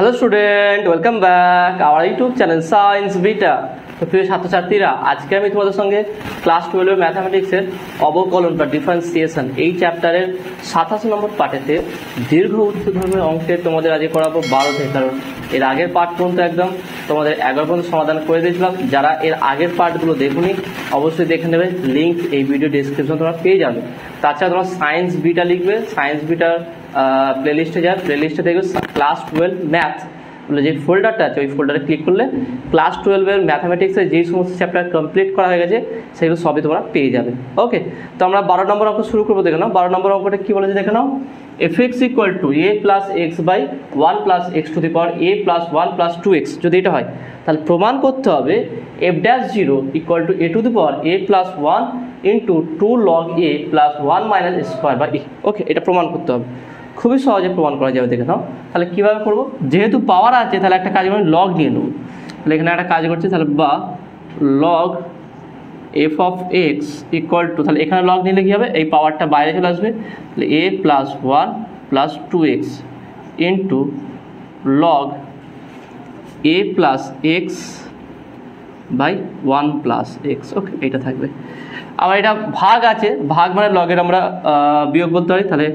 Hello student, welcome back our YouTube channel science beta. তো প্রিয় ছাত্রছাত্রীরা, আজকে আমি তোমাদের সঙ্গে ক্লাস 12 ম্যাথামেটিক্সের অবকলন বা ডিফারেন্সিয়েশন এই চ্যাপ্টারের 87 নম্বর পার্টেতে দীর্ঘ উচ্চধর্মী অঙ্কের তোমাদের আজকে করাবো 12 থেকে। কারণ এর আগের পার্ট পর্যন্ত একদম তোমাদের 11 পর্যন্ত সমাধান করে দিয়েছিলাম। যারা এর আগের পার্টগুলো দেখুনি অবশ্যই দেখে নেবে, লিঙ্ক এই ভিডিও ডেসক্রিপশন তোমরা পেয়ে যাবে। তাছাড়া তোমরা সায়েন্স বিটা লিখবে, সায়েন্স বিটার প্লেলিস্টে যাবে, প্লেলিস্টে দেখবে ক্লাস 12 ম্যাথ বলে যে ফোল্ডারটা আছে, ওই ফোল্ডারে ক্লিক করলে ক্লাস 12-এর ম্যাথামেটিক্সের যেই সমস্ত চ্যাপ্টার কমপ্লিট করা হয়ে গেছে সেগুলো সবই তোমরা পেয়ে যাবে। ওকে, তো আমরা 12 নম্বর অঙ্ক শুরু করবো। দেখে নাও 12 নম্বর অঙ্কটা কী বলেছে দেখে নাও। fx equal to a plus x by 1 plus x to the power a plus 1 plus 2x যদি এটা হয়, তাহলে প্রমাণ করতে হবে f dash 0 equal to a to the power a plus 1 into 2 log a plus 1 minus square by e। Okay, এটা প্রমাণ করতে হবে, খুবই সহজে প্রমাণ করা যাবে। দেখে নাও তাহলে কীভাবে করবো। যেহেতু পাওয়ার আছে তাহলে একটা কাজ আমি লগ নিয়ে নেবো। তাহলে এখানে একটা কাজ করছি, তাহলে বা log F of x equal two, তাহলে এখানে লগ নিলে কী হবে, এই পাওয়ারটা বাইরে চলে আসবে। তাহলে A plus 1 plus 2x into log A plus x by 1 plus x. Okay, এইটা থাকবে। আবার এটা ভাগ আছে, ভাগ মানে লগের আমরা বিয়োগ বলতে পারি। তাহলে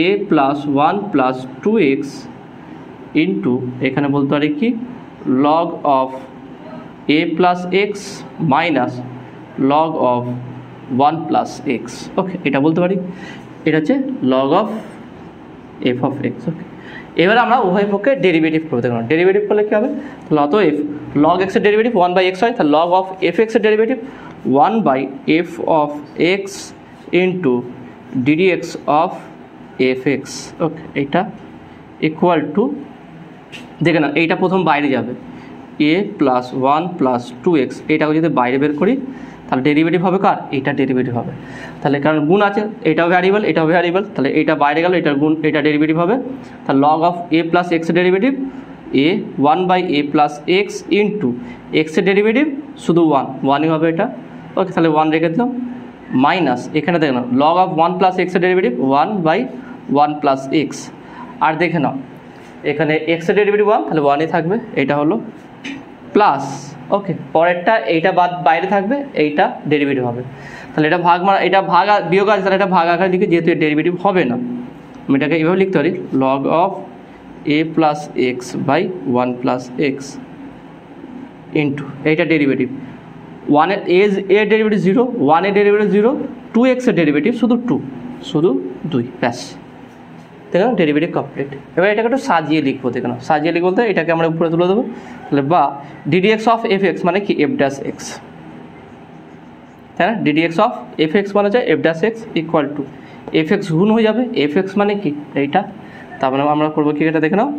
a plus 1 plus 2x into এখানে বলতে পারি কি log of a plus x minus log of 1 plus x. Okay, এটা বলতে পারি। এটা হচ্ছে log of F of X. Okay, এবার আমরা উভয় পক্ষে ডেরিভেটিভ করবো। দেখুন ডেরিভেটিভ করলে কী হবে, তাহলে অতএব লগ এক্সের ডেরিভেটিভ 1 বাই এক্স হয়, তাহলে লগ অফ এফ এক্সের derivative 1 by F of X into DD X of F X. Okay, এইটা ইকুয়াল টু, দেখে না এইটা প্রথম বাইরে যাবে এ প্লাস 1 প্লাস 2x, এইটাকে যদি বাইরে বের করি তাহলে ডেরিভেটিভ হবে কার, এইটা ডেরিভেটিভ হবে। তাহলে কারণ গুণ আছে, এটাও ভ্যারিয়েবল এটাও ভ্যারিয়েবল, তাহলে এইটা বাইরে গেল, এটার গুণ, এটা ডেরিভেটিভ হবে। তাহলে লগ অফ এ প্লাস এক্সের derivative a 1 by A plus x into এক্সের ডেরিভেটিভ শুধু 1ই হবে এটা। ওকে, তাহলে 1 রেখে দিলাম মাইনাস এখানে দেখে নাও লগ অফ 1 প্লাস এক্সের ডেরিভেটিভ 1 বাই 1 প্লাস এক্স। আর দেখে নাও এখানে এক্সের ডেরিভেটিভ 1, তাহলে 1ই থাকবে, এটা হলো প্লাস। ওকে, পরেরটা এইটা বাদ বাইরে থাকবে, এইটা ডেরিভেটিভ হবে। তাহলে এটা ভাগ মানে এটা ভাগ বিয়োগ আছে, তাহলে এটা ভাগ আকারে লিখে, যেহেতু ডেরিভেটিভ হবে না আমি এটাকে এইভাবে লিখতে পারি log of a plus x by 1 plus x into এইটা ডেরিভেটিভ 1 এর ডেরিভেটিভ 0, 1 এর ডেরিভেটিভ 0, 2x এর ডেরিভেটিভ শুধু 2, শুধু 2, ব্যাস। দেখো ডেরিভেটিভ কমপ্লিট। এবার এটাকে একটু সাজিয়ে লিখবো। দেখো সাজিয়ে লিখবো বলতে এটাকে আমরা উপরে তুলে দেবো। তাহলে বা DD X of F x মানে কি এফ ড্যাশ এক্স, তাই না। DD X of F x মানে হচ্ছে F dash x equal two F x গুণ হয়ে যাবে, এফ এক্স মানে কি এইটা। তারপরে আমরা করবো কি, এটা দেখে নাও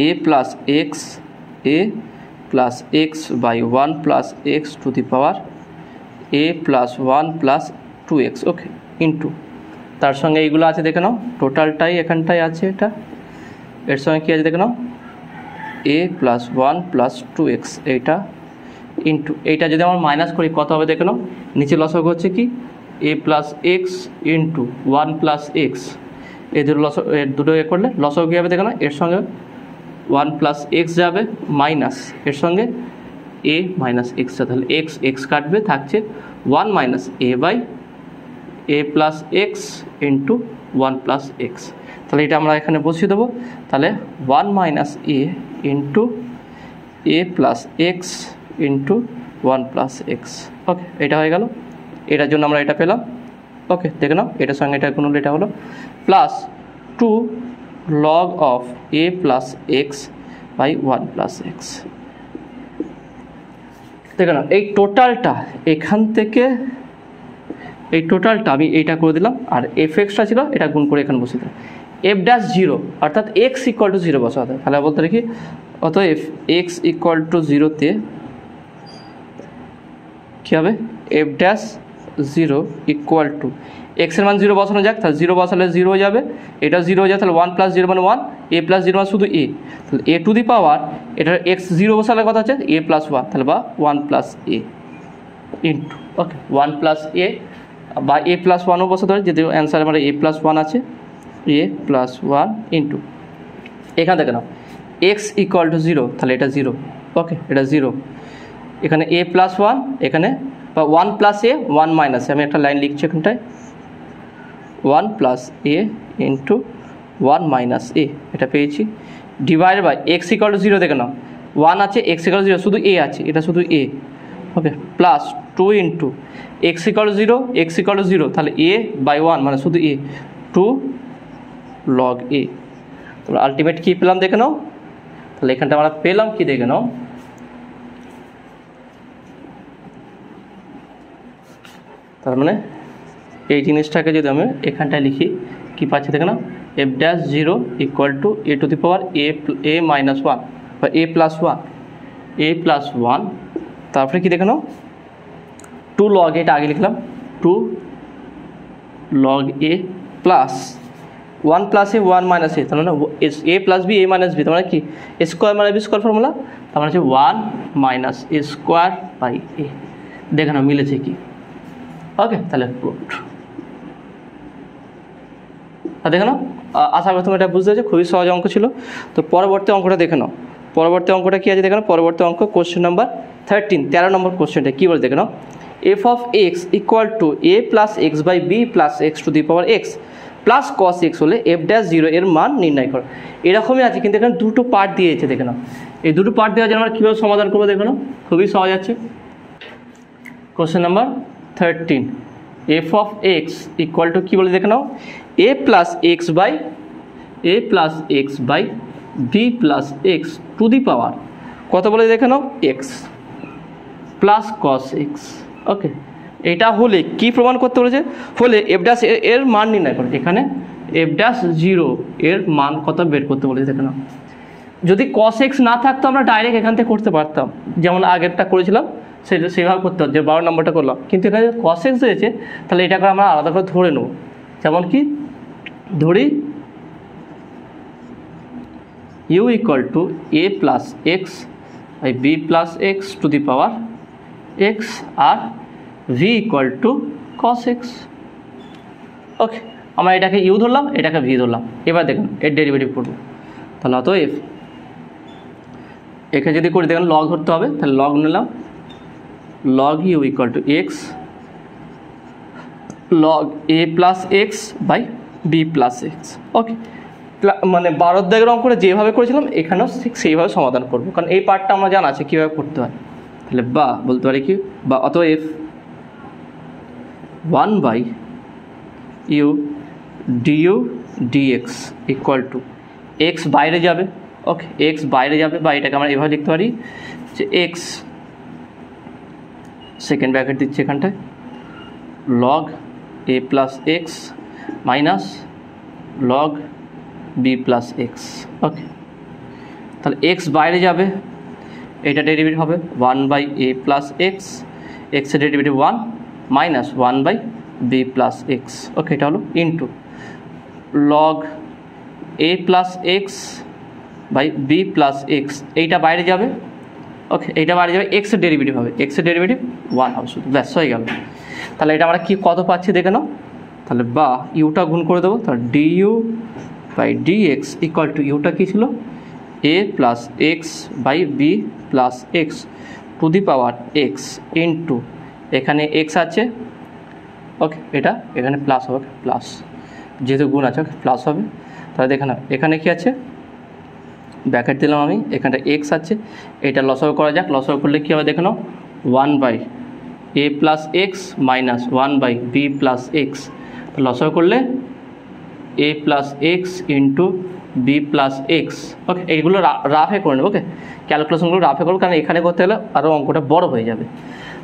এ plus X, A plus x by 1 plus x to the power A plus 1 plus 2x। Okay, into তার সঙ্গে এইগুলো আছে দেখে নাও, টোটালটাই এখানটায় আছে, এটা এর সঙ্গে কী আছে দেখে নাও এ প্লাস 1 প্লাস 2x, এইটা ইন্টু এইটা যদি আমরা মাইনাস করি কত হবে দেখে নাও, নিচে লসাগু হচ্ছে কি A plus x into 1 plus X, এই দুটো এ করলে লসাগু কী হবে দেখে নাও, এর সঙ্গে 1 প্লাস এক্স যাবে মাইনাস এর সঙ্গে এ মাইনাস এক্সটা, তাহলে এক্স এক্স কাটবে, থাকছে 1 minus A by A plus x into 1 plus x. তাহলে এটা আমরা এখানে বসিয়ে দেবো। তাহলে 1 minus A into A plus x into 1 plus x. Okay, এটা হয়ে গেল, এটার জন্য আমরা এটা পেলাম। ওকে, দেখে নাও এটার সঙ্গে এটা কোনো এটা হলো plus 2 log of a plus x by 1 plus x। দেখো না এই টোটালটা এখান থেকে এই টোটালটা আমি এইটা করে দিলাম, আর এফ এক্সটা ছিল এটা গুণ করে এখানে বসে দিলাম। এফ ড্যাশ 0 অর্থাৎ এক্স ইকুয়াল টু 0 বসাতে, তাহলে বলতে দেখি অতএব এক্স ইকুয়াল টু 0-তে কী হবে, এফ ড্যাশ 0 ইকুয়াল টু এক্সের মান 0 বসানো যাক, তাহলে 0 বসালে 0 হয়ে যাবে, এটা 0 হয়ে যাবে, তাহলে 1 প্লাস 0 মানে 1, এ প্লাস 0 মানে শুধু এ, তাহলে এ টু দি পাওয়ার এটা এক্স 0 বসালে কথা হচ্ছে এ প্লাস 1, তাহলে বা 1 plus a into okay 1 plus এ বা এ প্লাস 1ও বসাতে পারি, যদি অ্যান্সার আমার এ প্লাস 1 আছে, এ প্লাস 1 ইন্টু এখানে দেখে নাও এক্স ইকুয়াল টু 0, তাহলে এটা 0, ওকে এটা 0। এখানে a প্লাস 1, এখানে বা 1 প্লাস এ 1 মাইনাস এ, আমি একটা লাইন লিখছি এখানটায় 1 plus a into 1 minus a, এটা পেয়েছি divide by x equal to 0, দেখে নাও 1 আছে, এক্স ইকুয়াল টু 0, শুধু এ আছে, এটা শুধু a, okay plus 2 into x equal to 0, x equal to 0, তাহলে এ বাই 1 মানে শুধু এ, 2 লগ এ। তোমরা আলটিমেট কী পেলাম দেখে নাও, তাহলে এখানটা আমরা পেলাম কি দেখে নাও, তার মানে এই জিনিসটাকে যদি আমি এখানটায় লিখি কি পাচ্ছি দেখে নাও, f dash 0 equal to a to the power a minus 1 বা এ প্লাস 1, তারপরে কি দেখে নাও 2 লগ, এটা আগে লিখলাম 2 লগ এ প্লাস 1 প্লাস এ 1 মাইনাস এ, তার মানে এ প্লাস বি এ মাইনাস বি, তার মানে কি এ স্কোয়ার মানে বি স্কোয়ার ফর্মুলা, তার মানে হচ্ছে 1 মাইনাস এ স্কোয়ার বাই এ। দেখে নাও মিলেছে কি, ওকে তাহলে প্রুভড। দেখে নাও, আশা করি তুমি এটা বুঝতে পেরেছো, খুবই সহজ অঙ্ক ছিল। তো পরবর্তী অঙ্কটা দেখে নাও, পরবর্তী অঙ্কটা কী আছে দেখে নাও, পরবর্তী অঙ্ক কোশ্চেন নাম্বার 13 নম্বর কোশ্চেনটা কী বলে দেখে নাও, f of x equal to a plus x by b plus x to the power x plus cos x হলে এফ ড্যাশ 0 এর মান নির্ণয় করো। এরকমই আছে, কিন্তু এখানে দুটো পার্ট দিয়েছে দেখে নাও, এই দুটো পার্ট দেওয়ার জন্য আমরা কীভাবে সমাধান করবো দেখে নাও, খুবই সহজ আছে। Question number 13, f of x equal to কী বলে দেখে নাও, এ plus x by b plus x to the power কত বলে দেখে নাও x plus cos x, okay এটা হলে কি প্রমাণ করতে বলেছে, হলে এফ ড্যাশ এর মান নির্ণয় করে। এখানে এফ ড্যাশ 0 এর মান কত বের করতে বলেছে দেখে নাও। যদি কস এক্স না থাকতো আমরা ডাইরেক্ট এখান থেকে করতে পারতাম, যেমন আগেরটা করেছিলাম সেটা সেভাবে করতে হতো, যে 12 নম্বরটা করলাম, কিন্তু এখানে কস এক্স দিয়েছে তাহলে এটাকে আমরা আলাদা করে ধরে নেব। যেমন কি ধরি u equal to a plus x by b plus x to the power x আর v equal to cos x, okay আমরা এটাকে ইউ ধরলাম, এটাকে ভি ধরলাম। এবার দেখুন এর ডেরিভেটিভ করবো, তাহলে অতএব একে যদি করি দেখুন লগ ধরতে হবে, তাহলে লগ নিলাম, log u equal to x log A plus x by b plus x, okay মানে 12 দাগের অঙ্কটা যেভাবে করেছিলাম এখানেও ঠিক সেইভাবে সমাধান করবো, কারণ এই পার্টটা আমরা জানা আছে কীভাবে করতে হয়। তাহলে বা বলতে পারি কি, বা অতএব 1 by u d u d x equal to x বাইরে যাবে, ওকে এক্স বাইরে যাবে, বা এটাকে আমরা এভাবে লিখতে পারি যে এক্স সেকেন্ড ব্র্যাকেট দিচ্ছি এখানটায় লগ এ plus x minus log b plus x, okay তাহলে এক্স বাইরে যাবে, এটা ডেরিভেটিভ হবে 1 বাই এ প্লাস এক্স, এক্সের derivative 1 minus 1 by b plus x, okay এটা হলো into log A plus x by b plus x, এইটা বাইরে যাবে, ওকে এইটা বাইরে যাবে, এক্সের ডেরিভেটিভ হবে, এক্সের ডেরিভেটিভ 1 হবে শুধু, ব্যাস হয়ে গেল। তাহলে এটা আমরা কি কত পাচ্ছি দেখে নাও, তাহলে বা ইউটা গুণ করে দেবো, তাহলে du by dx equal to ইউটা কী ছিল a plus x by b plus x to the power x into এখানে এক্স আছে, ওকে এটা এখানে প্লাস হবে, প্লাস যেহেতু গুণ আছে প্লাস হবে। তাহলে দেখে নাও এখানে কি আছে, ব্র্যাকেট দিলাম আমি, এখানটা এক্স আছে, এটা লসাগু করা যাক, লসাগু করলে কী হবে দেখে নাও 1 by A plus x minus 1 by b plus x, লসাগু করলে a plus x into b plus x, okay এইগুলো রাফে করে নেবো, ওকে ক্যালকুলেশনগুলো রাফে করবো, কারণ এখানে করতে গেলে আরও অঙ্কটা বড় হয়ে যাবে।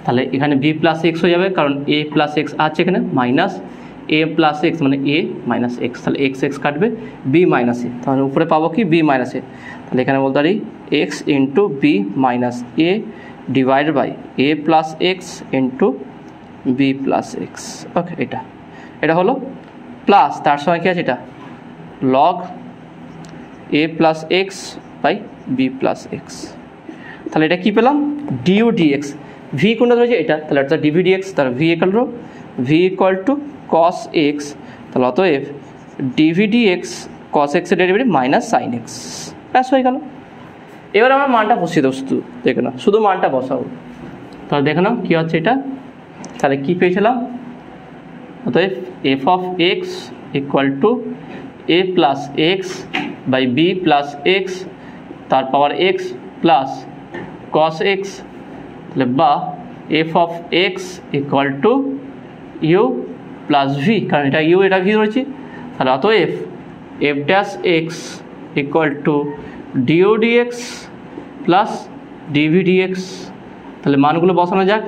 তাহলে এখানে বি প্লাস এক্স হয়ে যাবে, কারণ এ প্লাস এক্স আছে এখানে, মাইনাস এ প্লাস এক্স মানে এ মাইনাস এক্স, তাহলে এক্স এক্স কাটবে, বি মাইনাস এ, তাহলে উপরে পাবো কি বি মাইনাস এ, তাহলে এখানে বলতে পারি x into b minus a divide by A plus x into b plus x, okay এটা হলো প্লাস, তার সঙ্গে কী আছে এটা log A plus x by b plus x, তাহলে এটা কী পেলাম ডিইউ ডিএক্স, ভি কোনটা রয়েছে এটা, তাহলে এটা ডিভি ডিএক্স, তাহলে v equal to cos x, তাহলে অতএব ডিভি ডিএক্স কস এক্সের ডেরিভেটিভ মাইনাস সাইন এক্স, ব্যাস হয়ে গেল। এবার আমরা মানটা বসিয়ে দেবো, শুধু দেখে নাও, শুধু মানটা বসাবো। তাহলে দেখে নাও কী হচ্ছে এটা, তাহলে কী পেয়েছিলাম, অতএব f of x equal to a plus x by b plus x তার power x plus cos x, তাহলে বা f of x equal to u plus v, কারণ এটা ইউ এটা ভি রয়েছে, তাহলে অতএব f dash x equal to d u d x plus d v d x. তাহলে মানগুলো বসানো যাক,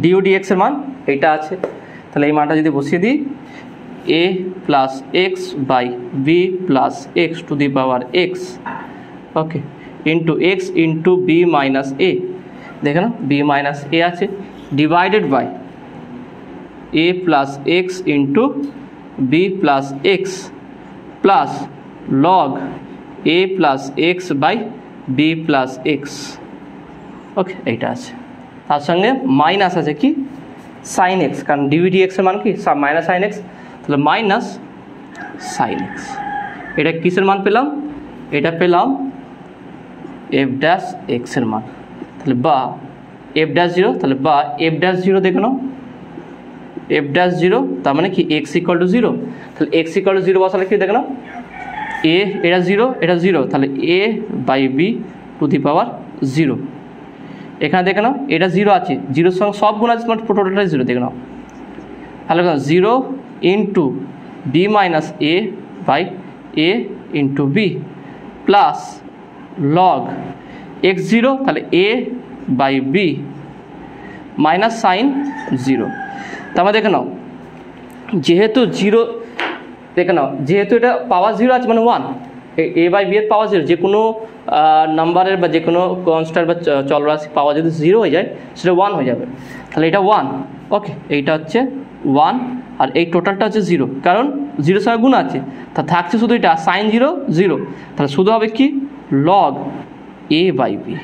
ডিও ডিএক্সের মান এইটা আছে, তাহলে এই মানটা যদি বসিয়ে দিই, a plus x by b plus x to the power x, okay, into x into b minus a, দেখে না বি মাইনাস এ আছে, divided by A plus x into b plus x plus log A plus x by b plus x, okay, এইটা আছে। তার সঙ্গে minus আছে কি sine x, কারণ ডিভিডি এক্সের মান কি মাইনাস সাইন এক্স, তাহলে মাইনাস সাইন এক্স। এটা কিসের মান পেলাম, এটা পেলাম এফ ড্যাশ এক্সের মান, তাহলে বা এফ ড্যাশ জিরো, তাহলে বা এফ ড্যাশ জিরো দেখে নাও, এফ ড্যাশ জিরো তার মানে কি এক্স ইকুয়াল টু জিরো, তাহলে এক্স ইকুয়াল টু জিরো বসালে কি দেখে নাও, এ এটা জিরো এটা জিরো, তাহলে a by b to the power zero. এখানে দেখে নাও এটা জিরো আছে, জিরোর সঙ্গে সব গুণ আছে, তোমার টোটালটাই জিরো দেখে নাও, তাহলে zero into b minus A by a into b plus log x zero, তাহলে a by b minus sine zero. তারপরে দেখে নাও যেহেতু জিরো, দেখে নাও যেহেতু এটা পাওয়ার জিরো আছে মানে ওয়ান, এ বাই বি এর পাওয়ার জিরো, যে কোনো নাম্বারের বা যে কোনো কনস্ট্যান্ট বা চলরাশি পাওয়ার যদি জিরো হয়ে যায় সেটা ওয়ান হয়ে যাবে, তাহলে এটা ওয়ান, ওকে, এইটা হচ্ছে ওয়ান, আর এই টোটালটা হচ্ছে জিরো, কারণ জিরোর সঙ্গে গুণ আছে, তা থাকছে শুধু এটা সাইন জিরো জিরো, তাহলে শুধু হবে কি log a by b,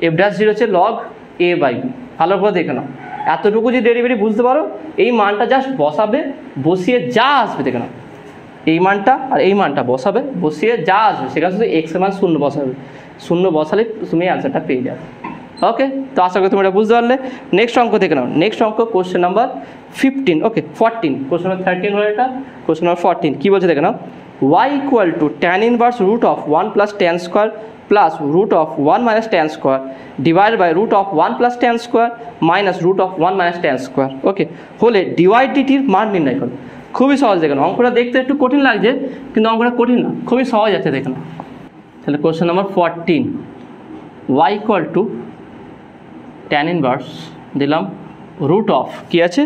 f dash zero হচ্ছে লগ এ বাই বি। ভালো করে দেখে নাও, এতটুকু যে ডেরিভেটিভ বুঝতে পারো, এই মানটা জাস্ট বসাবে, বসিয়ে যা আসবে দেখে নাও, এই মানটা আর এই মানটা বসাবে, বসিয়ে যা আসবে সেখানে শুধু এক্স এর মান শূন্য বসাবে, শূন্য বসালে তুমি অ্যান্সারটা পেয়ে যাবে, ওকে। তো আশা করি তুমি এটা বুঝতে পারলে। নেক্সট অঙ্ক দেখে নাও, নেক্সট অঙ্ক question number 15, okay 14, question number 13 হলো এটা, কোশ্চেন নাম্বার 14 কী বলছে দেখে নাও, y equal to tan inverse root of 1 plus tan square plus root of 1 minus tan square divide by root of 1 plus tan square minus root of 1 minus tan square, okay, হলে dy ডিটির মান নির্ণয় করো। খুবই সহজ দেখেন, অঙ্কটা দেখতে একটু কঠিন লাগছে কিন্তু অঙ্কটা কঠিন না, খুবই সহজ আছে দেখেন। তাহলে question number 14, y equal to tan inverse দিলাম রুট অফ কী আছে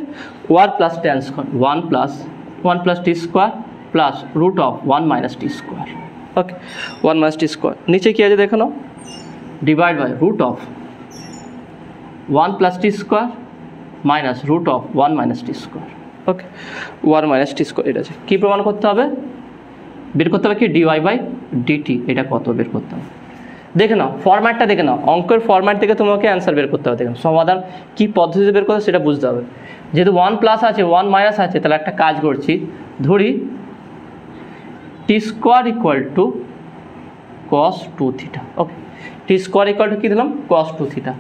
1 plus tan square 1 plus t square plus root of 1 minus T square, okay, 1 minus T square, নিচে কী আছে দেখে নাও, divide by root of 1 plus t square minus root of 1 minus T square, okay, 1 minus T square. এটা আছে কী প্রমাণ করতে হবে, বের করতে হবে কি ডিওয়াই বাই ডিটি, এটা কত বের করতে হবে দেখে নাও, ফরম্যাটটা দেখে নাও, অঙ্কের ফরম্যাট থেকে তোমাকে অ্যান্সার বের করতে হবে, দেখেন সমাধান কী পদ্ধতিতে বের করতে সেটা বুঝতে হবে। যেহেতু 1 প্লাস আছে 1 মাইনাস আছে, তাহলে একটা কাজ করছি, ধরি t square equal to cos 2 theta, okay, t square equal to কী দিলাম কস 2 থিটা,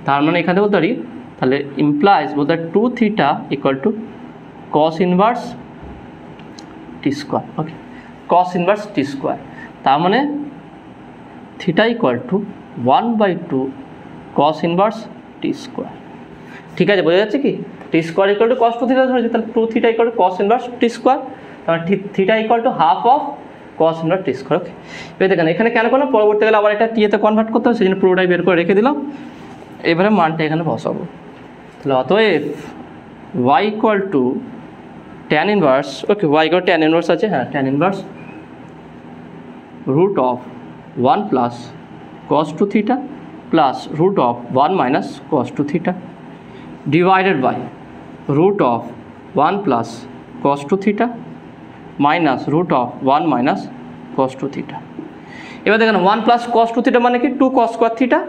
তার মানে এখানে বলতে পারি, তাহলে ইমপ্লাইজ বলতে 2 theta equal to cos inverse t square, okay, cos inverse t square, তার মানে theta equal to 1/2 cos inverse t square, ঠিক আছে, বোঝা যাচ্ছে কি, t square equal to cos 2 theta ধরেছি, তাহলে 2 theta equal to cos inverse t square, তাহলে theta equal to half of cos inverse t square, okay. এবার দেখেন এখানে কেন করলাম, পরবর্তীকালে আবার এটা টিএতে কনভার্ট করতে হবে, সেই জন্য পুরোটাই বের করে রেখে দিলাম, এবারে মানটা এখানে বসাবো, তাহলে অতএব y equal to tan inverse, okay, y equal tan inverse আছে, হ্যাঁ tan inverse root of 1 plus cos 2 theta plus root of 1 minus cos 2 theta divided by root of 1 plus cos 2 theta minus root of 1 minus cos 2 theta। এবার দেখেন 1 plus cos 2 theta মানে কি 2 cos square theta,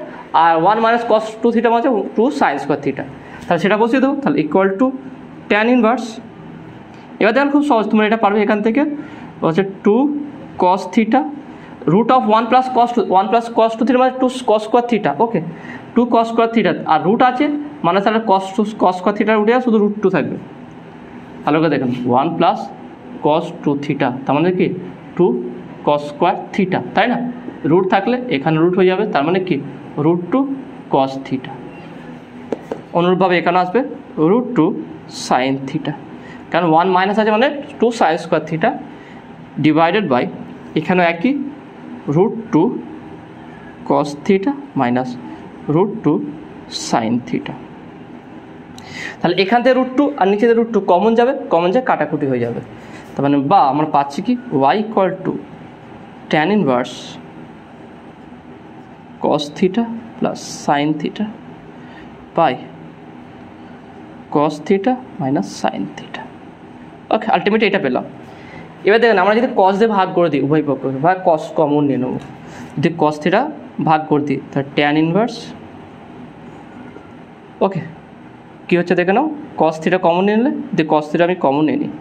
আর 1 minus cos 2 theta মানে 2 sin square theta, তাহলে সেটা বসিয়ে দেবো, তাহলে ইকুয়াল টু ট্যান ইনভার্স এবার দেখেন খুব সহজ, তোমরা এটা পারবে এখান থেকে হচ্ছে 2 cos theta root of 1 plus cos 2 theta মানে 2 cos square theta. Okay, 2 cos square theta আর রুট আছে মানে তাহলে cos স্কোয়ার থিটার উঠে শুধু রুট 2 থাকবে। ভালো করে দেখেন 1 প্লাস cos 2 থিটা তার মানে কি 2 cos স্কোয়ার থিটা, তাই না? রুট থাকলে এখানে রুট হয়ে যাবে, তার মানে কি রুট 2 cos থিটা। অনুরূপভাবে এখানে আসবে রুট 2 sin থিটা, কারণ 1 মাইনাস আছে মানে 2 sin square theta divided by এখানে একই root 2 cos theta minus root 2 sin theta. তাহলে এখান থেকে রুট 2 আর নিচে রুট 2 কমন যাবে, কমন যায় কাটাকুটি হয়ে যাবে। তার মানে বা আমরা পাচ্ছি কি y equal to tan inverse cos theta plus sin theta by cos theta minus sin theta. Okay, ultimately এটা পেলাম। এবার দেখেন আমরা যদি cos দিয়ে ভাগ করে দিই উভয় পক্ষকে, বা cos কমন নিয়ে নেব, যদি cos থিটা ভাগ করে দিই তাহলে tan ইনভার্স, ওকে কী হচ্ছে দেখে নাও, cos থিটা কমন নিলে যদি cos থিটা আমি কমন নিয়ে নিই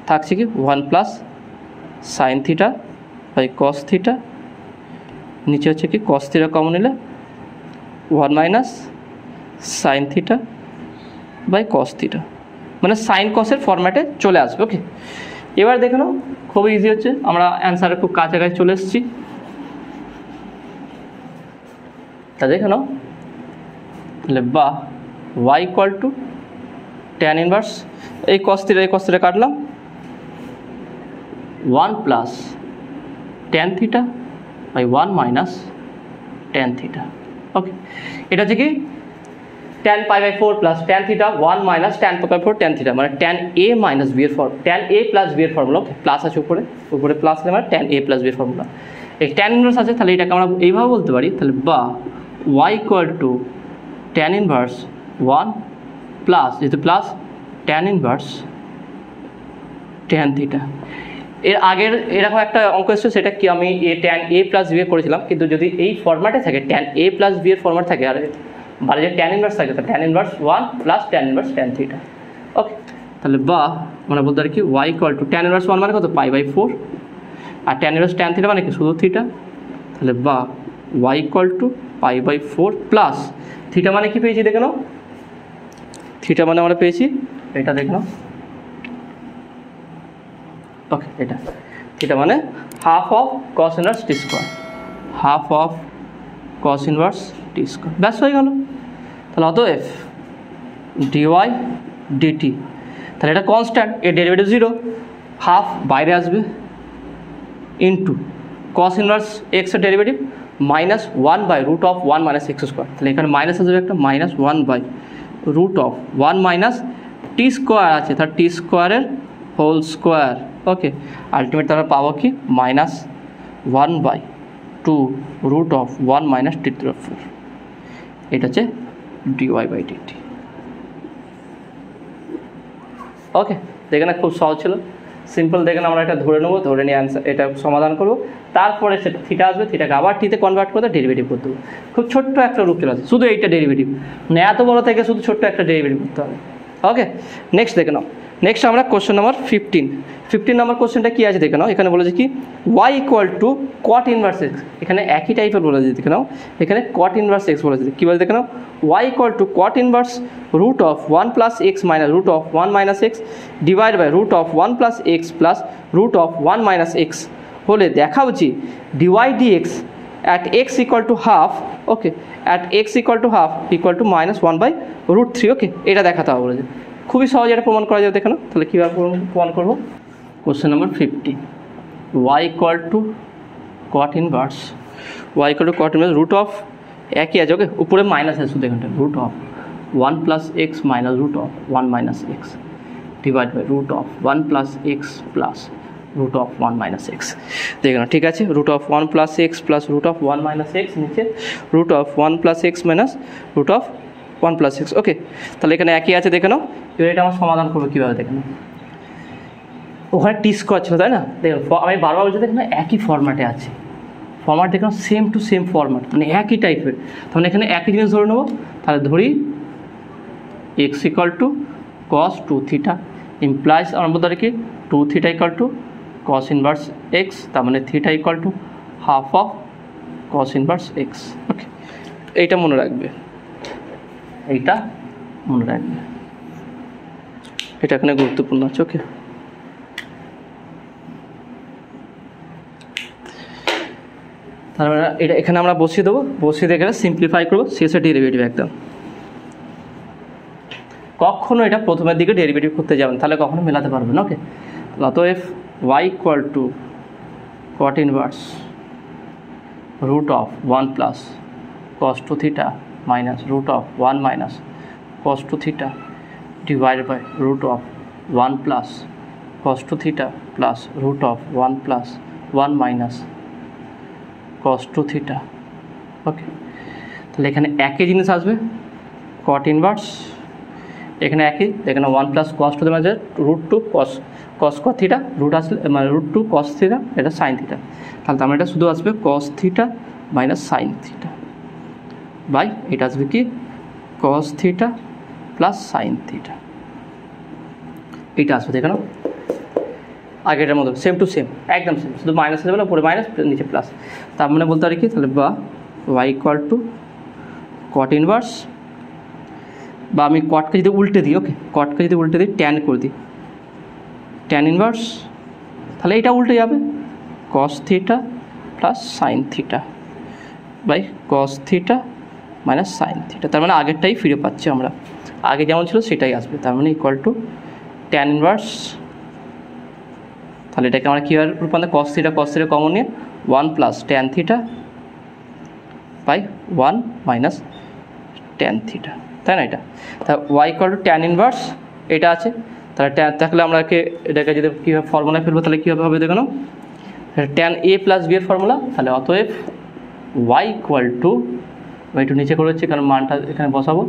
থাকছে কি 1 plus sin theta by cos theta, নিচে হচ্ছে কি cos থিটা কমন নিলে 1 minus sin theta by cos theta, মানে সাইন কসের ফরম্যাটে চলে আসবে। ওকে, এবার দেখে নাও খুব ইজি হচ্ছে, আমরা অ্যান্সারের খুব কাছাকাছি চলে এসেছি। তা দেখে নাও তাহলে বা y equal to tan inverse এই cos থিটা কাটলাম 1 plus tan theta by 1 minus tan theta. Okay, এটা হচ্ছে কি tan pi by 4 plus tan theta 1 minus tan pi by 4 tan theta, মানে tan a মাইনাস বি এর tan a plus b এর formula. Okay, plus আছে উপরে plus মানে tan a plus b এর ফর্মুলা। এই tan ইনভার্স আছে তাহলে এটাকে আমরা এইভাবে বলতে পারি, তাহলে বা y equal to tan inverse 1 plus যেহেতু plus tan inverse tan theta. এর আগের এরকম একটা অঙ্ক এসেছে, সেটা কি আমি tan a প্লাস বি এ করেছিলাম, কিন্তু যদি এই ফরম্যাটে থাকে tan a প্লাস বি এর ফরম্যাট থাকে আর বারে যে tan ইনভার্স থাকে তাহলে tan inverse 1 plus tan inverse tan theta. Okay, তাহলে বা মানে বলতে পারি কি y equal to tan inverse 1 মানে কত পাই বাই 4 আর tan ইনভার্স tan থিটা মানে কি শুধু থিটা, তাহলে বা y equal to pi by 4 plus theta মানে কি পেয়েছি দেখে নাও, থিটা মানে আমরা পেয়েছি এটা দেখে নাও। ওকে, এটা থিটা মানে half of cos inverse t square, half of cos inverse t square, ব্যাস হয়ে গেল। তাহলে অতএব ডিওয়াই ডিটি, তাহলে এটা কনস্ট্যান্ট, এর ডেরিভেটিভ 0, হাফ বাইরে আসবে ইন্টু cos ইনভার্স এক্স এর derivative minus 1 by root of 1 minus x square, তাহলে এখানে মাইনাস আসবে একটা minus 1 by root of 1 minus T square আছে তার টি স্কোয়ারের হোল স্কোয়ার। ওকে, আলটিমেট আমরা পাবো কি minus 1 by 2 root of 1 minus t to the power 4, এটা হচ্ছে ডিওয়াই বাই ডিটি। ওকে, দেখে না খুব সহজ ছিল, সিম্পল। দেখেন আমরা এটা ধরে নেবো, ধরে নিয়ে অ্যান্সার এটা সমাধান করবো, তারপরে সেটা থিটা আসবে, থিটাকে আবার টিতে কনভার্ট করতে ডেরিভেটিভ করতে হবে। খুব ছোট্ট একটা রূপ চলে আসে, শুধু এইটা ডেরিভেটিভ, মানে এত বড় থেকে শুধু ছোট্ট একটা ডেরিভেটিভ করতে হবে। ওকে, নেক্সট দেখে নাও, নেক্সট আমরা কোশ্চেন নাম্বার 15 নম্বর কোশ্চেনটা কী আছে দেখে নাও। এখানে বলেছে কি y equal to cot inverse x, এখানে একই টাইপের বলেছে দেখে নাও, এখানে cot ইনভার্স এক্স বলেছে। কী বলে দেখে নাও, y equal to cot inverse root of 1 plus x minus root of 1 minus x divide by root of 1 plus x plus root of 1 minus x হলে দেখাও যে d y d x at x equal to half, okay, at x equal to half equal to minus 1 by root 3। ওকে, এটা দেখাতে হবে বলেছে, খুবই সহজে এটা প্রমাণ করা যাবে দেখে নাও। তাহলে কীভাবে প্রমাণ করবো, question number 50, y equal to cot inverse, y equal to cot inverse root of একই আছে, ওকে, উপরে মাইনাস আছে শুধু এখানটা, root of 1 plus x minus root of 1 minus x divide by root of 1 plus x plus root of 1 minus x. দেখে না, ঠিক আছে, root of 1 plus x plus root of 1 minus x, নিচে root of 1 plus x minus root of 1 plus x. Okay, তাহলে এখানে একই আছে দেখে নাও। এবার এটা আমার সমাধান করবো কীভাবে দেখে নাও, ওখানে টি স্কোয়ার ছিল তাই না, দেখুন আমি বারবার বলছি দেখুন একই ফরম্যাটে আছে, ফরম্যাট দেখুন সেম টু সেম ফরম্যাট, মানে একই টাইপের। তাহলে এখানে একই জিনিস ধরে নেবো, তাহলে ধরি x equal to cos 2 theta, implies আমার বলতে পারি কি 2 theta equal to cos inverse x, তার মানে theta equal to half of cos inverse x. Okay, এইটা মনে রাখবে, এইটা মনে রাখবে, এটা এখানে গুরুত্বপূর্ণ আছে। ওকে, তার মানে এটা এখানে আমরা বসিয়ে দেবো, বসিয়ে দিয়ে এখানে সিম্পলিফাই করবো, শেষে ডেরিভেটিভ একদম। কখনো এটা প্রথমের দিকে ডেরিভেটিভ করতে যাবেন, তাহলে কখনো মেলাতে পারবেন। ওকে, অতএব y equal to cot inverse root of 1 plus cos 2 theta minus root of 1 minus cos 2 theta divide by root of 1 plus cos 2 theta plus root of 1 plus 1 minus cos 2 theta. Okay, তাহলে এখানে একই জিনিস আসবে, cot inverse, এখানে একই, এখানে 1 plus cos 2 মাঝে root 2 cos theta, root আসলে মানে রুট 2 cos থিটা, এটা সাইন থিটা, তাহলে আমরা এটা শুধু আসবে cos theta minus sine theta by এটা আসবে কি cos theta plus sine theta, এটা আসবে। দেখে নাও আগেটার মতো সেম টু সেম, একদম সেম, শুধু মাইনাস লেভেল উপরে মাইনাস নিচে প্লাস। তার মানে বলতে পারি কি, তাহলে বা y equal to cot inverse, বা আমি কটকে যদি উল্টে দিই, ওকে কটকে যদি উল্টে দিই ট্যান করে দিই, ট্যান ইনভার্স, তাহলে এটা উল্টে যাবে cos theta plus sine theta by cos theta minus sine theta. তার মানে আগেরটাই ফিরে পাচ্ছি আমরা, আগে যেমন ছিল সেটাই আসবে। তার মানে ইকুয়াল টু ট্যান ইনভার্স, তাহলে এটাকে আমরা কীভাবে রূপান্তর, cos থিটা কমন নিয়ে 1 plus tan theta by 1 minus tan theta, তাই না? এটা তা y equal to tan inverse এটা আছে, তাহলে থাকলে আমরাকে এটাকে যদি কীভাবে ফর্মুলা ফেলবো, তাহলে কীভাবে হবে দেখো, ট্যান এ প্লাস বি এর ফর্মুলা। তাহলে অতএব y ইকুয়াল টু, আমি একটু নিচে করে হচ্ছে কারণ মানটা এখানে বসাবো,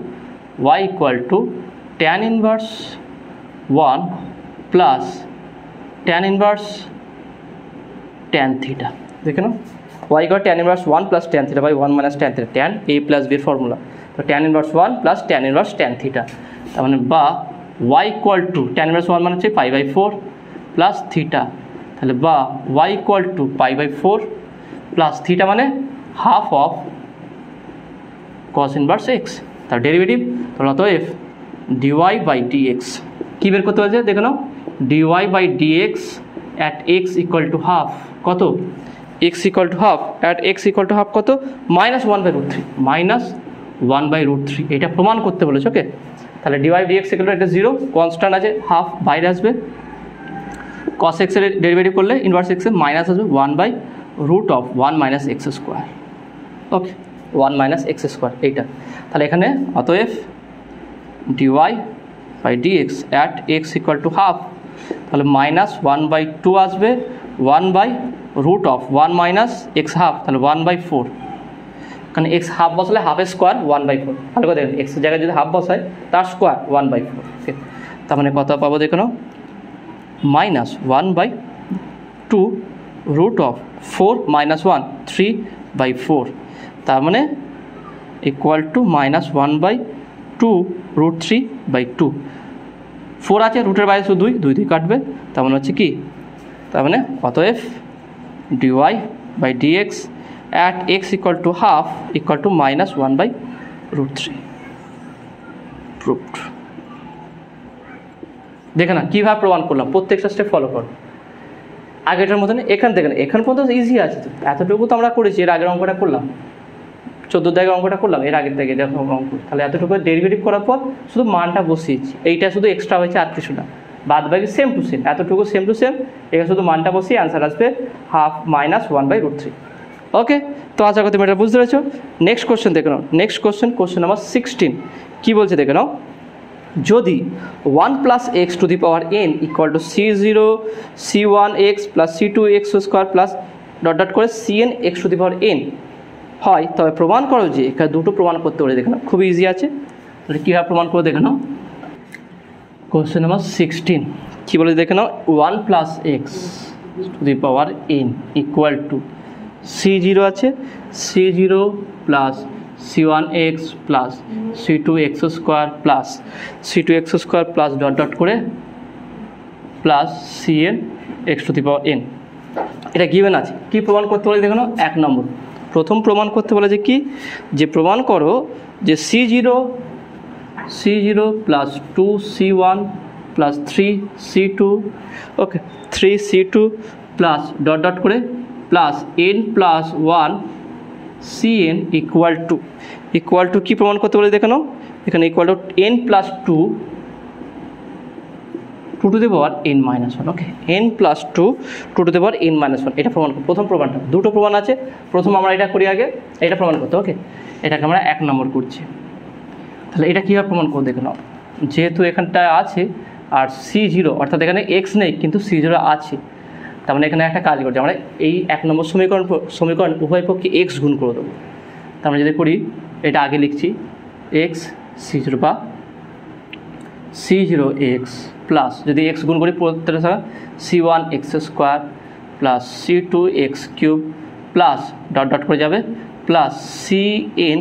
y equal to tan inverse 1 plus tan inverse tan theta. দেখে নাও y equal tan inverse 1 plus tan theta by 1 minus tan theta, tan a plus b এর ফর্মুলা। তো tan inverse 1 plus tan inverse tan theta, তার মানে বা y equal to tan inverse 1 মানে হচ্ছে π/4 plus theta, তাহলে বা y equal to π/4 plus theta মানে half of cos inverse x, তার ডেরিভেটিভ। তাহলে অতএব dy বাই dx কী বের করতে হয়েছে দেখে নাও, dy by dx at x equal to half, কত x equal to half, at x equal to half কত -1/√3, -1/√3, এটা প্রমাণ করতে বলেছে। ওকে, তাহলে dy dx ইকুয়াল টু এটা 0, কনস্ট্যান্ট আছে হাফ বাইরে আসবে, cos x এর ডেরিভেটিভ করলে ইনভার্স x এর মাইনাস আসবে 1/√1 minus x square. Okay, 1 minus x square এইটা, তাহলে এখানে অতএব dy by dx at x equal to half, তাহলে -1/2 আসবে 1/√1 মাইনাস এক্স হাফ, তাহলে 1/4, কারণ এক্স হাফ বসালে হাফের স্কোয়ার 1/4, ভালো করে দেখেন এক্সের জায়গায় যদি হাফ বসায় তার স্কোয়ার 1/4। ওকে, তার মানে কত পাবো দেখে নাও, -1/2√4 মাইনাস 1 3/4, তার মানে ইকুয়াল টু -1/2√3/2, 4 আছে রুটের বাইরে শুধু 2 দিয়ে কাটবে, তার মানে হচ্ছে কি, তার মানে অতএব dy by dx at x equal to half equal to -1/√3 proved. দেখে না কীভাবে প্রমাণ করলাম, প্রত্যেকটা স্টেপ ফলো করো আগেটার মতন। এখান থেকে এখান পর্যন্ত ইজি আছে, তো এতটুকু তো আমরা করেছি, এর আগের অঙ্কটা করলাম, 14 দাগের অঙ্কটা করলাম, এর আগের থেকে দেখো অঙ্ক, তাহলে এতটুকু ডেরিভেটিভ করার পর শুধু মানটা বসিয়েছি, এইটা শুধু এক্সট্রা হয়েছে আর কিছু না, বাদ বাকি সেম টু সেম, এতটুকু সেম টু সেম, এখানে শুধু মানটা বসিয়ে অ্যান্সার আসবে হাফ -1/√3। ওকে, তো আশা করি তুমি এটা বুঝতে পেরেছো। নেক্সট কোশ্চেন দেখে নাও, নেক্সট কোশ্চেন নাম্বার 16 কী বলছে দেখে নাও, যদি 1 plus x to the power n equal to c0 c1x plus c2x square plus dot করে cn x to the power n হয়, তবে প্রমাণ করো যে, এখানে দুটো প্রমাণ করতে পারে দেখে নাও, খুবই ইজি আছে, তাহলে কীভাবে প্রমাণ করে দেখে নাও। কোশ্চেন নাম্বার 16 কী বলে দেখে নাও, 1 plus x to the power n equal to c0 আছে, c0 plus c1x plus c2x square plus c2x square plus dot করে plus cn x to the power n। এটা গিভেন আছে। কি প্রমাণ করতে বলে দেখো, 1 নম্বর প্রথম প্রমাণ করতে বলে যে কি, যে প্রমাণ করো যে c0 plus 2c1 plus 3c2, ওকে 3c2 প্লাস ডট ডট করে plus n plus 1 cn equal two কি প্রমাণ করতে বলে দেখে নাও, এখানে equal to n plus 2 two the power n minus 1। Okay, n plus 2 two the power n minus 1, এটা প্রমাণ, প্রথম প্রমাণটা। দুটো প্রমাণ আছে, প্রথম আমরা এটা করি আগে, এটা প্রমাণ করতে। ওকে, এটাকে আমরা 1 নম্বর করছি। তাহলে এটা কীভাবে প্রমাণ করতে দেখে নাও, যেহেতু এখানটায় আছে আর c0 অর্থাৎ এখানে x নেই কিন্তু c0 আছে, তার মানে এখানে একটা কাজ করছি আমরা, এই 1 নম্বর সমীকরণ উভয় পক্ষে x গুণ করে দেবো। তার মানে যদি করি, এটা আগে লিখছি x c0 বা c0x প্লাস, যদি x গুণ করি প্রত্যেকটা সাথে c1x square plus c2x cube plus dot dot করে যাবে plus cn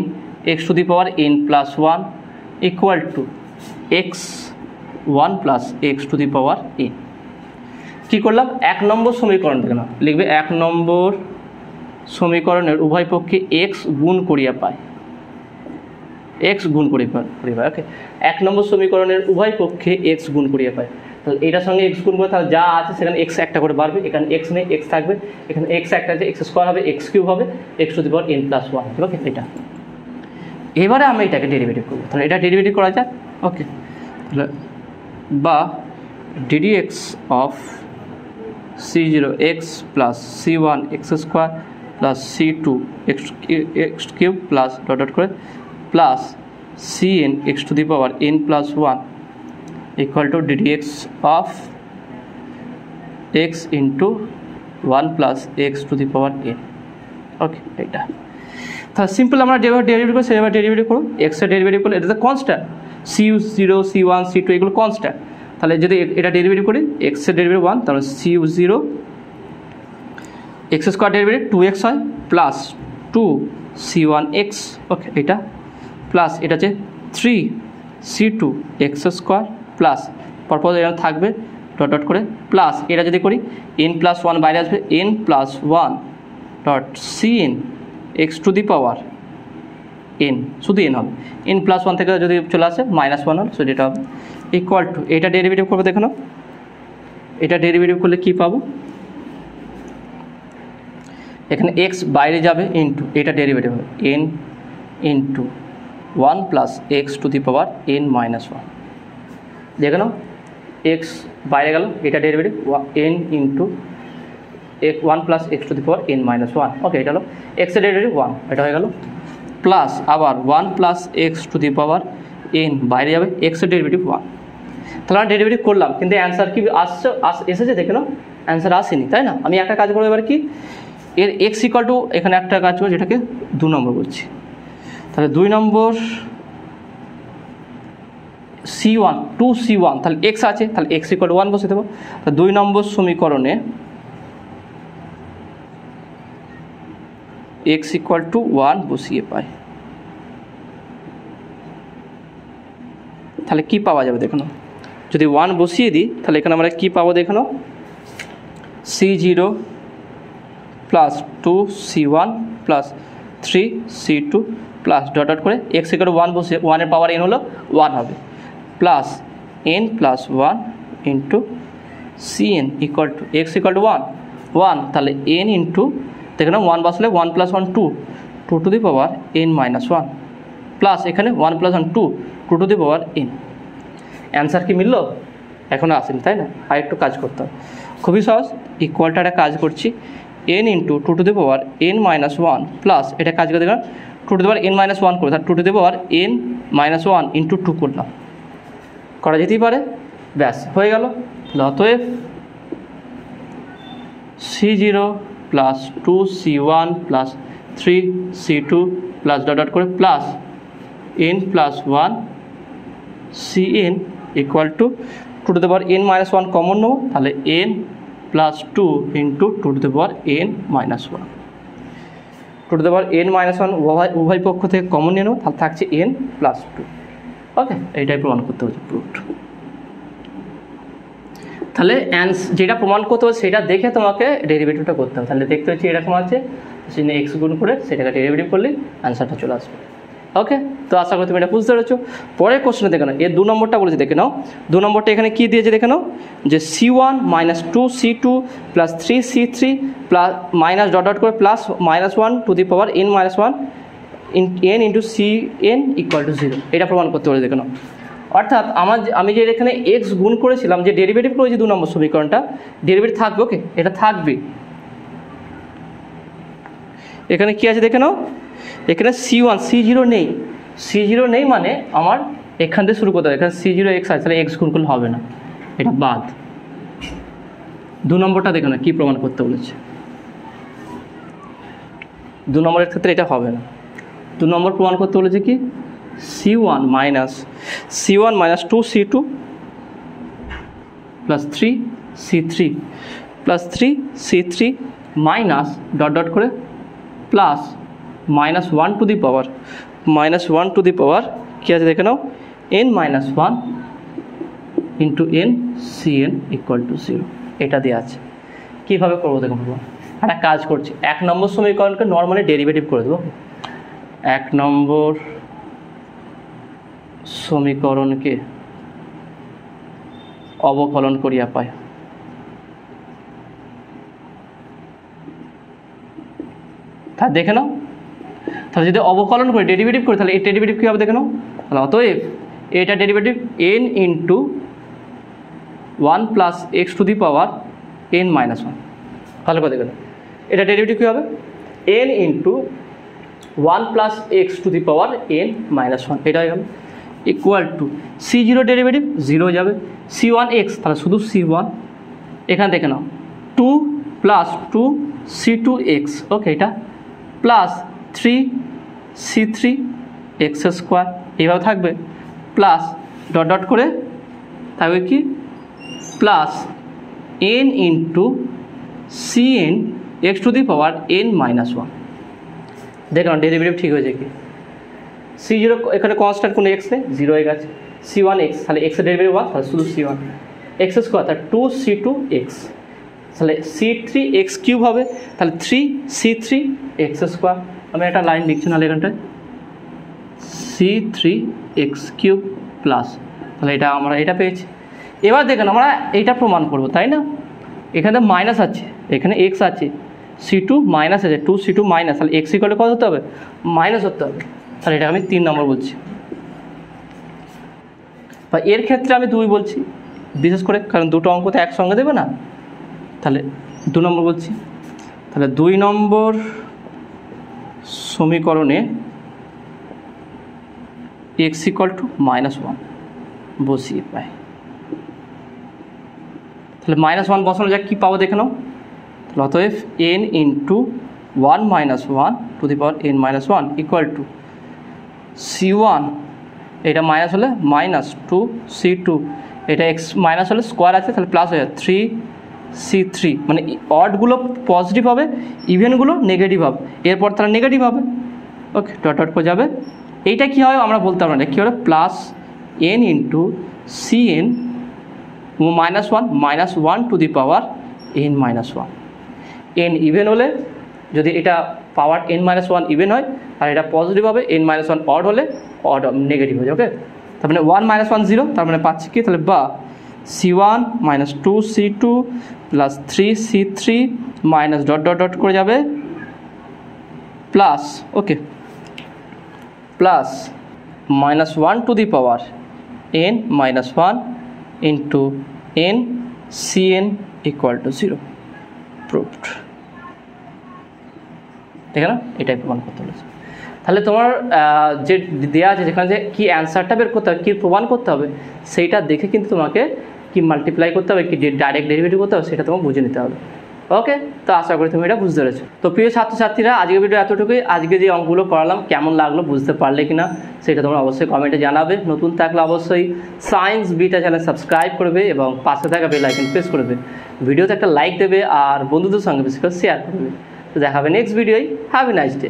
x to the power n plus 1 equal two x1 plus x to the power n। কী করলাম, 1 নম্বর সমীকরণ থেকে না লিখবে, 1 নম্বর সমীকরণের উভয় পক্ষে x গুণ করিয়া পায়, x গুণ করিয়া পায়। ওকে, 1 নম্বর সমীকরণের উভয় পক্ষে x গুণ করিয়া পায়। তাহলে এটার সঙ্গে x গুণ করে, তাহলে যা আছে সেখানে x একটা করে বাড়বে, এখানে x নেই x থাকবে, এখানে x একটা আছে, x স্কোয়ার হবে, x কিউব হবে, x to the power n plus 1। ওকে, এটা এবারে আমি এটাকে ডেরিভেটিভ করবো। তাহলে এটা ডেরিভেটিভ করা যায়। ওকে, তাহলে বা ddx of c0x plus c1 x square plus c2 x cube plus dot dot করে plus cn x to the power n plus 1 equal to ddx of x into 1 plus x to the power n। Okay, এটা তাহলে simple আমরা derivative করি, সেভাবে derivative করো। এক্সের derivative করলে এটা তো কনস্ট্যান্ট, c0 c1 c2 এগুলো কনস্ট্যান্ট। তাহলে যদি এটা ডেরিভেটিভ করি, এক্সের ডেরিভেটিভ 1, তাহলে c0 x square derivative 2x হয় প্লাস 2c1x। ওকে, এটা প্লাস এটা হচ্ছে 3c2 x স্কোয়ার প্লাস পরপর এরকম থাকবে ডট ডট করে প্লাস এটা যদি করি n প্লাস 1 বাইরে আসবে, n plus 1 dot cn x to the power n, শুধু n হবে, n প্লাস 1 থেকে যদি চলে আসে মাইনাস 1 হল, সো যেটা হবে ইকুয়াল টু, এটা ডেরিভেটিভ করবে দেখো না, এটা ডেরিভেটিভ করলে কি পাবো, এখানে x বাইরে যাবে ইন্টু এটা ডেরিভেটিভ হবে n into 1 plus x to the power n minus 1। দেখে নাও, x বাইরে গেল, এটা derivative n into 1 plus x to the power n minus 1। ওকে, এটা হলো x এর ডেরিভেটিভ 1, এটা হয়ে গেল প্লাস আবার 1 plus x to the power n বাইরে যাবে, x এর ডেরিভেটিভ 1। তাহলে আমরা ডেরিভেটিভ করলাম কিন্তু অ্যান্সার কি এসেছে দেখে নাও, অ্যান্সার আসেনি, তাই না? আমি একটা কাজ করবো এবার কি, এর x ইকুয়াল টু এখানে একটা কাজ করবো যেটাকে 2 নম্বর বলছি। তাহলে 2 নম্বর c1 2c1, তাহলে x আছে, তাহলে x ইকুয়াল টু 1 বসে দেবো। তাহলে 2 নম্বর সমীকরণে x ইকুয়াল টু 1 বসিয়ে পাই, তাহলে কি পাওয়া যাবে দেখো, যদি 1 বসিয়ে দিই তাহলে এখানে আমরা কি পাবো দেখো, c0 plus 2c1 plus 3c2 plus dot dot করে x ইকুয়াল টু 1 বসিয়ে 1 এর পাওয়ার n হলো 1 হবে plus n plus 1 into cn equal two x equal two 1, তাহলে n ইন্টু দেখে নাও 1 বসলে 1 plus 1 2 two the power n minus 1 plus এখানে 1 plus 1 2 two the power n। Answer কি মিললো? এখনও আসেনি, তাই না? আর একটু কাজ করতে হবে, খুবই সহজ। ইকুয়ালটা একটা কাজ করছি, n into two the power n minus 1 plus এটা কাজ করে দেখলাম two the power n minus 1 করে, তাহলে two the power n minus 1 into 2 করলাম, করা যেতেই পারে, ব্যাস হয়ে গেল। অতএব c0 plus 2c1 plus 3c2 plus dot dot করে plus n plus 1 cn equal to two the power n minus 1 common নেবো, তাহলে n plus 2 into two the power n minus 1, two the power n minus 1 উভয় পক্ষ থেকে common নিয়ে নেবো, তাহলে থাকছে n প্লাস 2। ওকে, এইটাই প্রমাণ করতে হচ্ছে প্রুফ। তাহলে যেটা প্রমাণ করতে হবে সেটা দেখে তোমাকে ডেরিভেটিভটা করতে হবে। তাহলে দেখতে হচ্ছে এরকম আছে, সেখানে এক্স গুণ করে সেটাকে ডেরিভেটিভ করলে অ্যান্সারটা চলে আসবে। ওকে, তো আশা করি তুমি এটা বুঝতে পেরেছো। পরের কোশ্চেনে দেখে নাও, এর 2 নম্বরটা বলেছে দেখে নাও। 2 নম্বরটা এখানে কী দিয়েছে দেখে নাও, যে C1 - 2C2 + 3C3 plus minus dot dot করে plus -1 two the power n-1 n into Cn = 0, এটা প্রমাণ করতে বলেছে দেখে নাও। অর্থাৎ আমি যে এখানে এক্স গুণ করেছিলাম, যে ডেরিভেটিভ করেছি 2 নম্বর সমীকরণটা, ডেরিভেটিভ থাকবে। ওকে, এটা থাকবে। এখানে কি আছে দেখে নাও, এখানে C0 নেই, C0 নেই মানে আমার এখান থেকে শুরু করতে হবে। এখানে C0 x আছে, তাহলে এক্স গুণ করলে হবে না, এটা বাদ। 2 নম্বরটা দেখো না কি প্রমাণ করতে বলেছে, 2 নম্বরের ক্ষেত্রে এটা হবে না। 2 নম্বর প্রমাণ করতে বলেছে কি, C1 - 2C2 + 3C3 minus dot dot করে প্লাস -1 টু দি পাওয়ার কী আছে দেখে নাও, n-1 ইন্টু Cn = 0, এটা দেওয়া আছে। কীভাবে করবো দেখো, একটা কাজ করছি, 1 নম্বর সমীকরণকে নর্মালি ডেরিভেটিভ করে দেবো। 1 নম্বর সমীকরণকে অবকলন করিয়া পাই, তা দেখে নাও। তাহলে যদি অবকলন করি, ডেরিভেটিভ করি, তাহলে এই ডেরিভেটিভ কী হবে দেখে নাও। তাহলে অতএব এটা derivative n into 1 plus x to the power n-1, ভালো করে দেখে নাও। এটা ডেরিভেটিভ কী হবে, n into 1 plus x to the power n-1, এটা হয়ে গেল ইকুয়াল টু C0 ডেরিভেটিভ 0 হয়ে যাবে, C1x, তাহলে শুধু C1। এখানে দেখে নাও 2 + 2C2x, ওকে, এটা প্লাস 3C3x², এইভাবে থাকবে, প্লাস ডট ডট করে থাকবে কি, plus n into Cn x to the power n-1। দেখুন ডেরিভেটিভ ঠিক হয়েছে কি, C0 এখানে কনস্ট্যান্ট কোনো x নেই, 0 হয়ে গেছে। C1x, তাহলে x এর ডেরিভেটিভ 1, তাহলে শুধু C1 x², তাহলে 2C2x, তাহলে C3x³ হবে, তাহলে 3C3x²। আমি একটা লাইন লিখছি না এখানটায়, C3x³ প্লাস, তাহলে এটা আমরা এটা পেয়েছি। এবার দেখেন আমরা এইটা প্রমাণ করব, তাই না। এখানে মাইনাস আছে, এখানে x আছে, C2 মাইনাস আছে, 2C2 মাইনাস, তাহলে x = কত হতে হবে, মাইনাস হতে হবে। তাহলে এটা আমি 3 নম্বর বলছি, বা এর ক্ষেত্রে আমি 2 বলছি, বিশেষ করে কারণ দুটো অঙ্ক তো একসঙ্গে দেবে না, তাহলে 2 নম্বর বলছি। তাহলে 2 নম্বর সমীকরণে x = -1 বসিয়ে পাই, তাহলে -1 বসানো যাক, কী পাবো দেখে নাও। তাহলে অতএব n into 1 - 1 two the power n-1 equal to C1, এটা মাইনাস হলে -2C2, এটা x মাইনাস হলে স্কোয়ার আছে, তাহলে প্লাস হয়ে যাবে 3C3, মানে অডগুলো পজিটিভ হবে, ইভেনগুলো নেগেটিভ হবে, এরপর তারা নেগেটিভ হবে। ওকে, ডট ডট করে যাবে। এইটা কী হবে আমরা বলতে পারবো না, কী হবে, plus n into Cn -1 two the power n-1। n even হলে, যদি এটা পাওয়ার n-1 ইভেন হয়, আর এটা পজিটিভ হবে, n-1 অড হলে অড নেগেটিভ হয়ে যাবে। ওকে, তার মানে 1 - 1 0, তার মানে পাচ্ছি কি, তাহলে বা C1 - 2C2 plus 3C3 minus dot dot dot করে যাবে plus, okay, plus -1 two the power n-1 into Cn = 0, proved. ঠিক না, এটাই প্রমাণ করতে বলেছে। তাহলে তোমার যে দেওয়া আছে যেখানে যে কী অ্যান্সারটা বের করতে হবে, কী প্রমাণ করতে হবে, সেইটা দেখে কিন্তু তোমাকে কি মাল্টিপ্লাই করতে হবে, কি ডাইরেক্ট ডেরিভেটিভ করতে হবে, সেটা তোমাকে বুঝে নিতে হবে। ওকে, তো আশা করি তুমি এটা বুঝতে পেরেছো। তো প্রিয় ছাত্রছাত্রীরা, আজকের ভিডিও এতটুকুই। আজকে যে অঙ্কগুলো করালাম কেমন লাগলো, বুঝতে পারলে কি না সেটা তোমরা অবশ্যই কমেন্টে জানাবে। নতুন থাকলে অবশ্যই সায়েন্স বিটা চ্যানেল সাবস্ক্রাইব করবে এবং পাশে থাকা বেল আইকন প্রেস করবে। ভিডিওতে একটা লাইক দেবে আর বন্ধুদের সঙ্গে বেশি করে শেয়ার করবে। তো দেখা হবে নেক্সট ভিডিওয়। Have a nice day.